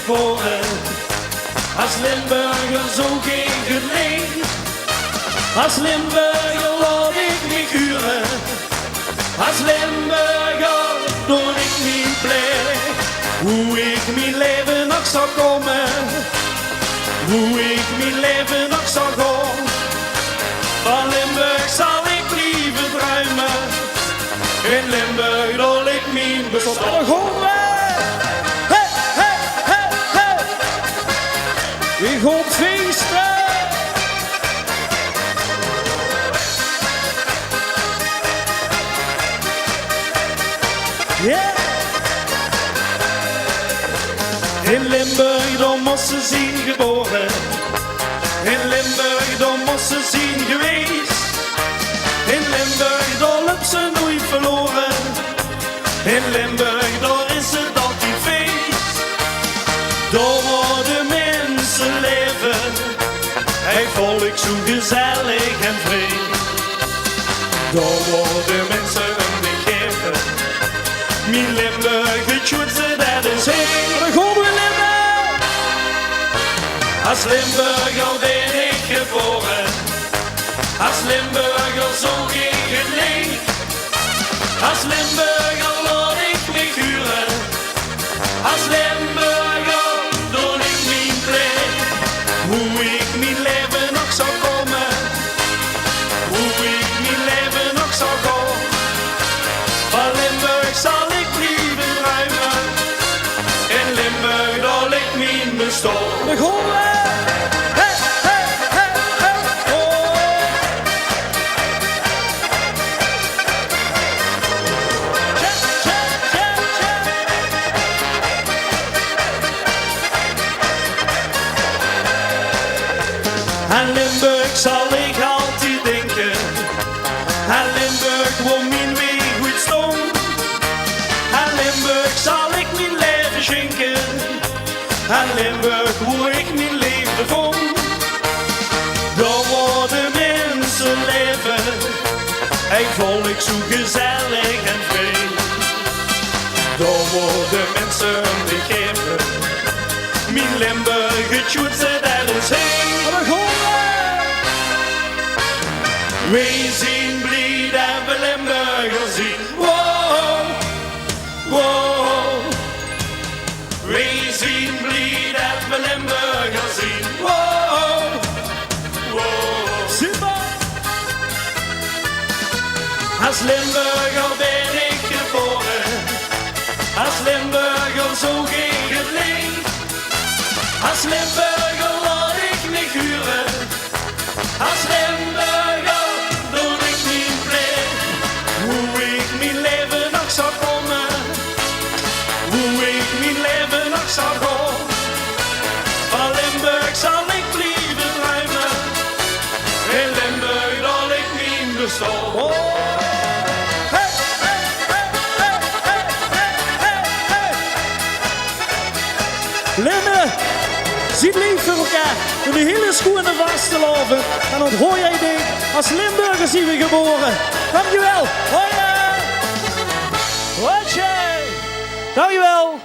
geboren. Als Limburger zoek ik het leed. Als Limburger word ik niet huren. Als Limburger doe ik niet blij. Hoe ik mijn leven nog zou komen. Hoe ik mijn leven nog zou gaan. Van Limburg zal ik blijven druimen. In Limburg doe ik mijn bestaan. Hey, hey, hey, hey. Wie gaat feesten? Yeah. In Limburg, daar moest ze zien geboren. In Limburg, daar moest ze zien geweest. In Limburg, daar loopt ze nooit verloren. In Limburg, daar is het altijd feest. Daar waar de mensen leven. Hij volk zo gezellig en vrij. Daar waar de mensen een begeven. Mijn Limburg, het schoonste dat is heen. Als Limburger ben ik geboren. Als Limburger zoek ik het leed. Als Limburger word ik niet huren. Als Limburger doe ik mijn plek. Hoe ik mijn leven nog zou komen. Hoe ik mijn leven nog zou gaan. Van Limburg zal ik blijven ruimen. In Limburg doe ik mijn bestaan. Aan Limburg zal ik altijd denken. Aan Limburg waar mijn weg goed stond. Aan Limburg zal ik mijn leven schenken. Aan Limburg waar ik mijn leven vond. Daar waar de mensen leven. Ik volk zo gezellig en vrij. Daar waar de mensen begeven. Mijn Limburg, het schoonste dat is heen. We zien blij dat we Limburgers zien. Wow, wow. We zien blij dat we Limburgers zien. Wow, wow. Super. Als Limburger ben ik geboren. Als Limburger zoek ik het leed. Als Limburger word ik niet huren. Als Limburger doe ik niet blij. Hoe ik mijn leven nog zou komen. Hoe ik mijn leven nog zou gaan. Van Limburg zal ik blijven ruimen. In Limburg doe ik mijn bestaan. Oh. Hey, hey, hey, hey, hey, hey, hey, hey. Limburg, ziet lief voor elkaar. Door de hele schoenen vast te lopen. En dan hoor jij dit. Als Limburger zien we geboren. Dankjewel. Hoi. Dankjewel.